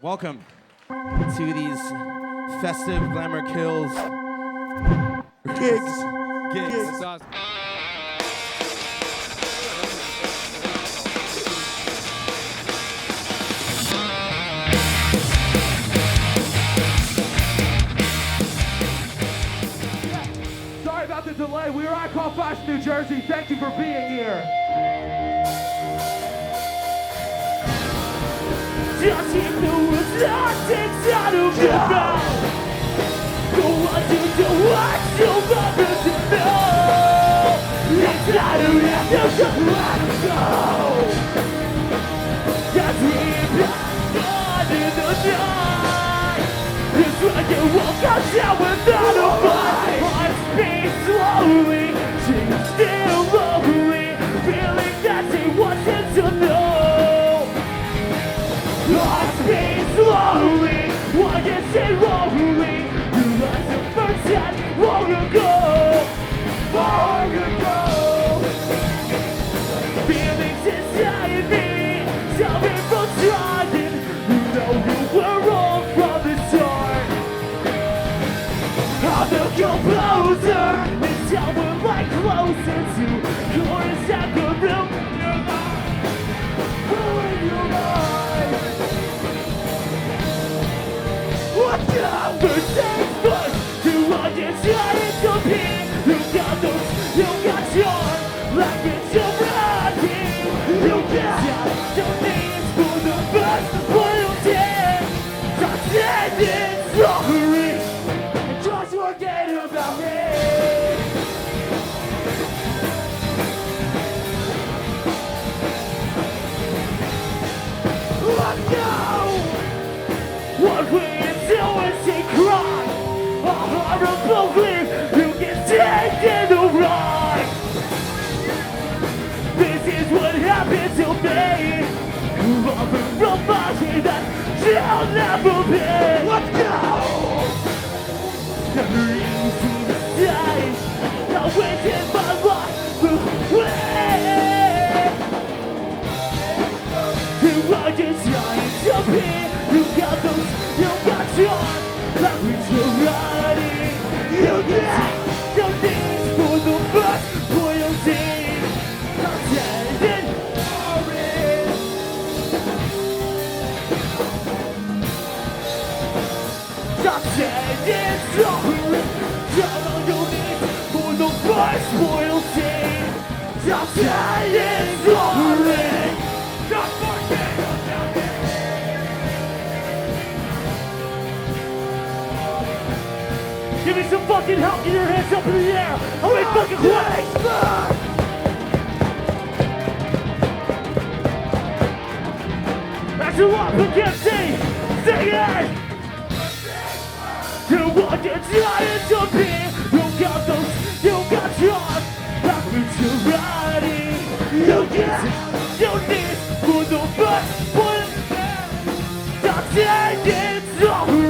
Welcome to these festive Glamour Kills gigs. That's awesome. Sorry about the delay. We are at Crawfish, New Jersey. Thank you for being here. Just in the woods, nothing's out of the mouth. Go on to the what you'll never to know. It's not a random, just let it go. Just leave it on in the night. It's like you walk out down without a fight. I speak slowly, she's still lonely, feeling that she wanted to know. I speak slowly, why is it lonely? You lost the first time long ago. Feelings inside me, tell me from trying. You know you were wrong from the start. I'm the composer, and tell we're like closer to chorus that could ruin your life. Ruin your life. What conversations first? You are decided to be. You got those, you got charm, like it's your body. You got your needs for the best, but you did. Just end it, sorry. And just forget about me. Let go. What we do is they cry. A horrible grief, you can take it right. This is what happened to me. Over from body that shall never be. Let's go. Never easy to say. I waited my life away. You are just trying to be. You got those, you got yours. Like with your body. You got your things for the first loyalty. I'm standing for it. I'm standing for it. Down on your knees for the first loyalty. I'm standing for it. Just forget about it. Give me some fucking help, get your hands up in the air. I'll make fucking quick. That's a lot, but can't sing. Sing it. You want your giant to be. You got those, you got yours. Back with your body. You got your needs for the best one. That's it, sorry.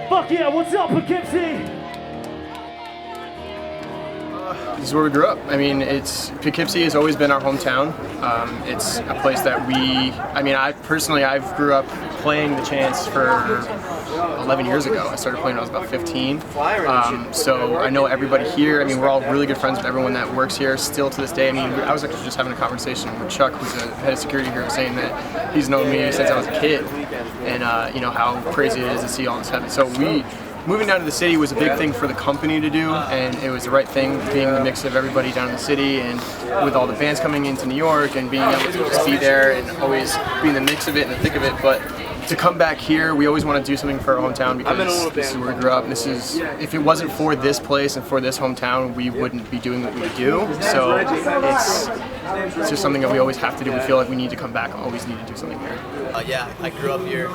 Fuck yeah, what's up, Poughkeepsie? This is where we grew up. I mean, Poughkeepsie has always been our hometown. It's a place that I grew up playing the Chants for 11 years ago. I started playing when I was about 15. So I know everybody here. I mean, we're all really good friends with everyone that works here still to this day. I mean, I was actually just having a conversation with Chuck, who's the head of security here, saying that he's known me since I was a kid, and you know how crazy it is to see all this happen. So moving down to the city was a big thing for the company to do, and it was the right thing, being the mix of everybody down in the city, and with all the bands coming into New York, and being able to just be there and always be in the mix of it and the thick of it. But to come back here, we always want to do something for our hometown because this is where we grew up. This is, if it wasn't for this place and for this hometown, we wouldn't be doing what we do. So it's just something that we always have to do. We feel like we need to come back, always need to do something here. Yeah, I grew up here.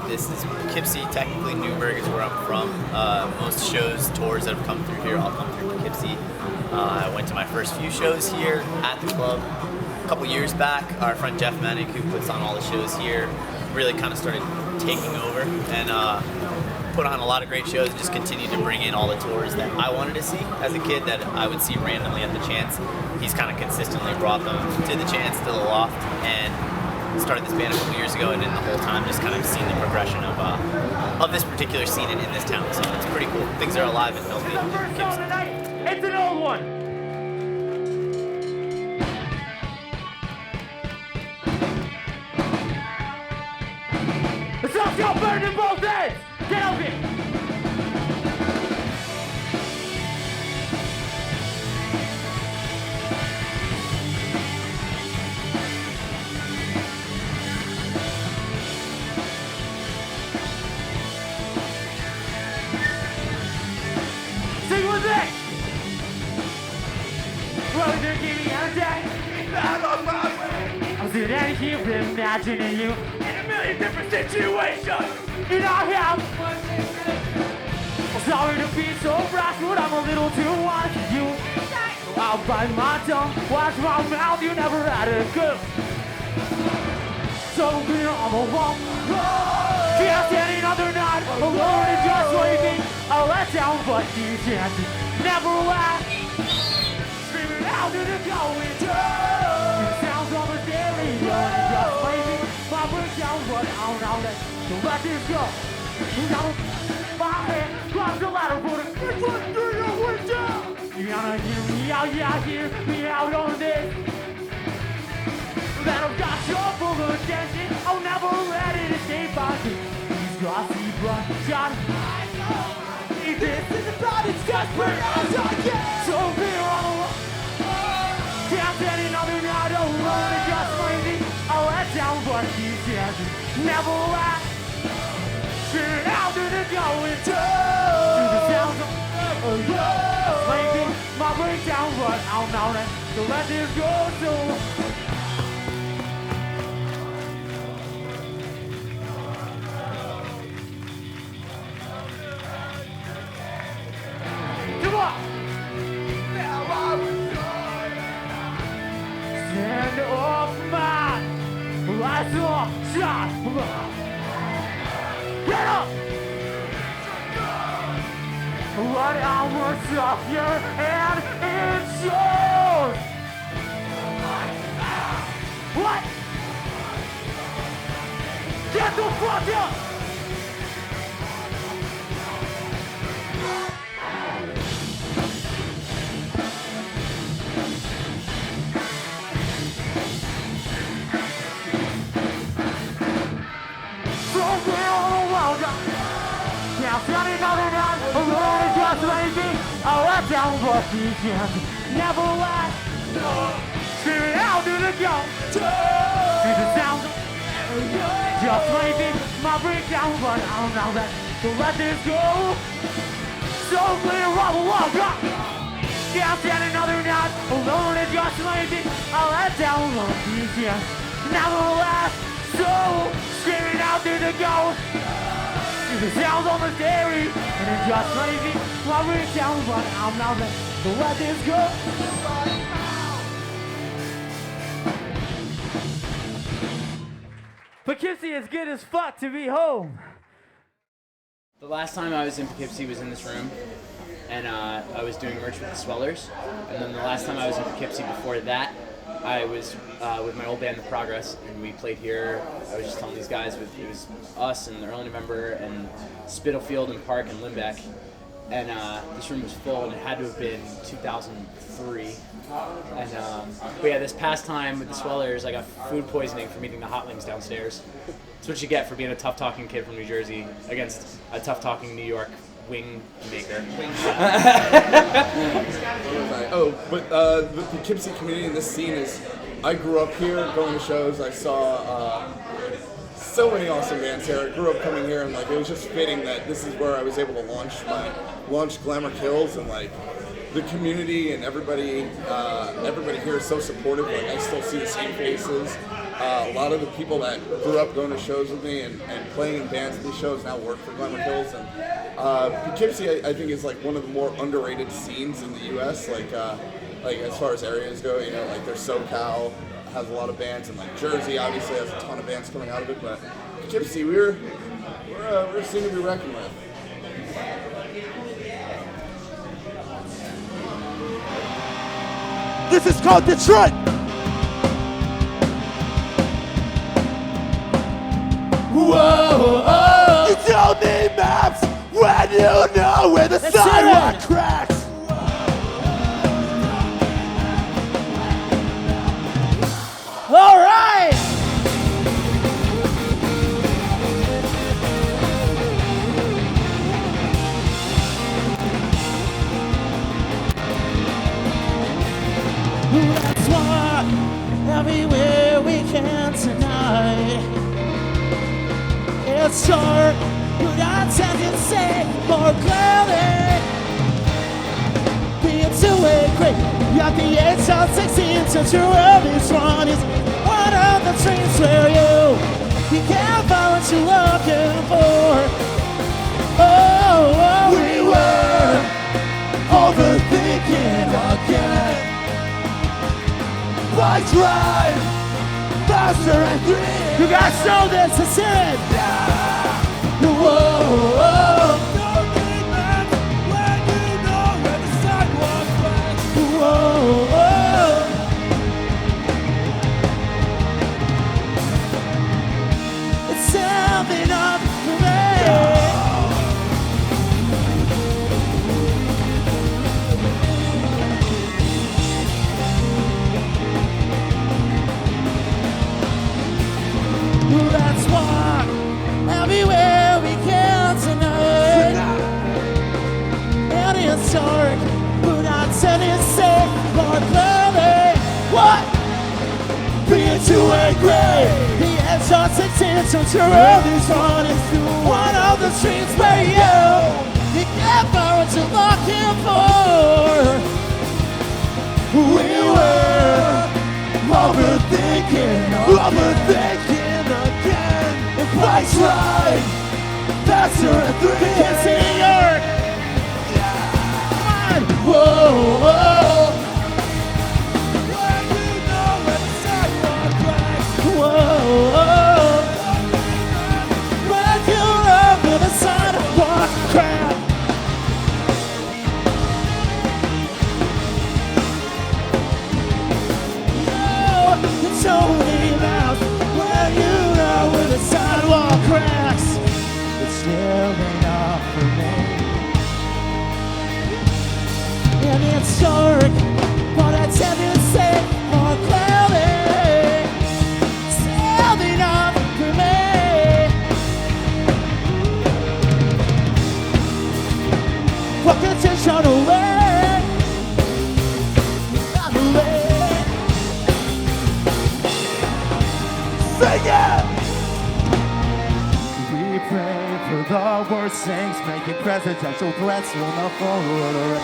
This is Poughkeepsie, technically Newburgh is where I'm from. Most shows, tours that have come through here, all come through Poughkeepsie. I went to my first few shows here at the club a couple years back. Our friend Jeff Manick, who puts on all the shows here, really kind of started taking over, and put on a lot of great shows and just continued to bring in all the tours that I wanted to see as a kid that I would see randomly at the Chance. He's kind of consistently brought them to the Chance, to the Loft, and started this band a couple years ago, and then the whole time just kind of seen the progression of this particular scene in this town. So it's pretty cool. Things are alive and healthy. It's an old one. The sun's got burned in both ends. Get over it. Sing with it! Brother, give me a day. I'm sitting out here imagining you in a million different situations. And I have. I'm sorry to be so brash, but I'm a little too wise for you. I'll bite my tongue, watch my mouth, you never had it good. So clear on the wall. Can't stand another night alone and just sleeping. I'll let down, but these chances never last. Screaming out to the going down. It sounds almost daily, and just sleeping. My breakdown, but I'll not let this go. Now, my hand drops the ladder for the first one through your window. You gotta hear me out, yeah, hear me out on this. That I've got your full attention. I'll never let it escape by me. These glossy bloodshot. This is about as desperate as I get. So clear on the wall. Can't stand another night alone and just lazy. I'll let down, but these chances never last. Screaming out to the going down. To the sounds of sleeping. My breakdown, but I'll not let this go so. Stand off my lights off, shot. Get up! What hours of your hand it shows. What? Get the fuck up! Now, Johnny, another night, alone and just lazy. I'll let down, but these chances never last. Screaming out to the go. To the sound of just lazy. My breakdown, but I'll not let this go. So clear of a walk up. Can't stand another night, alone and just lazy. I'll let down, but these chances never last. So screaming out to the go. The sounds almost scary, and it's just lazy. My reach down, but I'm not ready to let this go. Poughkeepsie is good as fuck to be home. The last time I was in Poughkeepsie was in this room, and I was doing merch with the Swellers. And then the last time I was in Poughkeepsie before that, I was with my old band, The Progress, and we played here. I was just telling these guys, it was us and the early November and Spitalfield and Park and Limbeck. And this room was full, and it had to have been 2003. And but yeah, this past time with the Swellers, I got food poisoning from eating the hot wings downstairs. That's what you get for being a tough-talking kid from New Jersey against a tough-talking New York wing maker. But the Poughkeepsie community in this scene is, I grew up here going to shows. I saw so many awesome bands here. I grew up coming here, and like it was just fitting that this is where I was able to launch Glamour Kills, and like the community and everybody here is so supportive. Like I still see the same faces. A lot of the people that grew up going to shows with me and playing in bands at these shows now work for Glamour Kills. And Poughkeepsie, I think, is like one of the more underrated scenes in the U.S. Like as far as areas go, you know, like there's SoCal has a lot of bands, and like Jersey obviously has a ton of bands coming out of it. But Poughkeepsie, we're a scene to be reckoned with. This is called Detroit. Whoa, you don't need maps when you know where the sidewalk cracks. All right. Let's walk everywhere we can tonight. It's dark, but I tell you say more clearly. Being two-way great, got the edge of 16th century world is one is one of the dreams where you can't find what you're looking for. Oh, we were overthinking again. Why drive faster and green? You guys know this, it's it. Whoa, don't need maps when you know where the sidewalk cracks. Whoa, it's something up for me. Let's walk everywhere we can tonight. And it's dark, but I tell you say more clearly. What? Being two-way gray, the edge of 16th century world is running through one of the streets where you can't find what you're looking for. We were overthinking again. If I tried faster at 3 Kids in New York. Come on. Whoa, when you know where the sidewalk cracks. Whoa, when you know where the sidewalk cracks. No, it's only about when you know where the sidewalk cracks. It's still enough for me. And it's dark, but I tell you to say more clearly. Still enough for me. Fuck attention away. Not away. Sing it! We pray for the worst things, making presidential threats will not forward.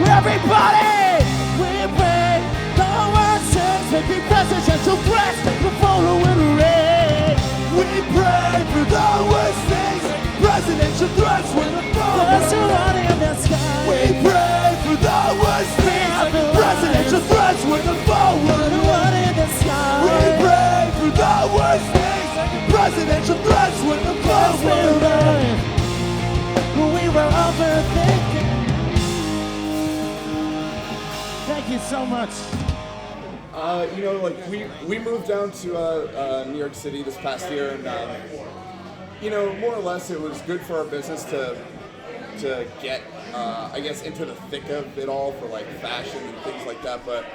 Everybody! We pray the worst things, making presidential threats will follow in the rain. We pray for the worst things, presidential threats will not follow. There's a lot in the sky. We pray for the worst things, presidential threats will not forward. What in the sky? We pray for the worst things, presidential threats will not forward. We were overthinking. Thank you so much. You know, like we moved down to New York City this past year, and you know, more or less, it was good for our business to get, I guess, into the thick of it all for like fashion and things like that. But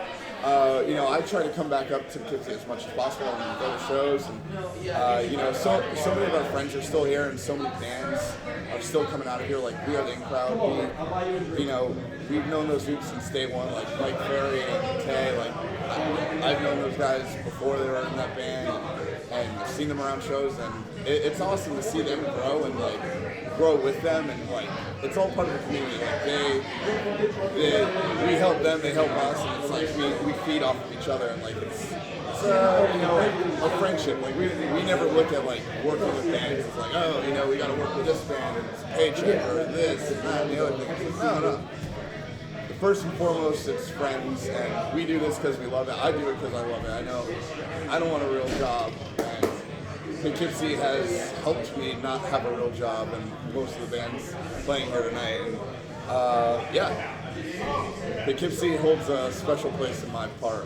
you know, I try to come back up to Poughkeepsie as much as possible and go to shows. And you know, so many of our friends are still here, and so many bands are still coming out of here. Like We Are the In Crowd. You know, we've known those dudes since day one. Like Mike Ferry and Tay. Like I've known those guys before they were in that band, and I've seen them around shows, and it's awesome to see them grow and like grow with them, and like it's all part of the community. Like we help them, they help us, and it's like we feed off of each other, and like it's you know, a friendship. Like we never look at like working with bands. It's like, oh, you know, we got to work with this band and it's a paycheck or this and that and the other thing. It's like, no. First and foremost, it's friends, and we do this because we love it. I do it because I love it. I know I don't want a real job, and Poughkeepsie has helped me not have a real job, and most of the bands playing here tonight. And yeah, Poughkeepsie holds a special place in my heart.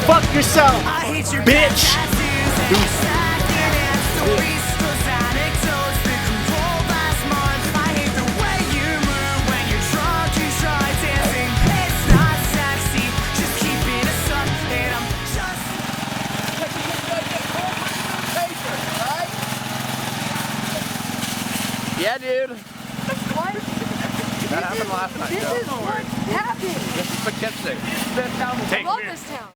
Fuck yourself, bitch! Yeah, dude. What? That happened last night. This is what happened. This is Poughkeepsie. I love this town.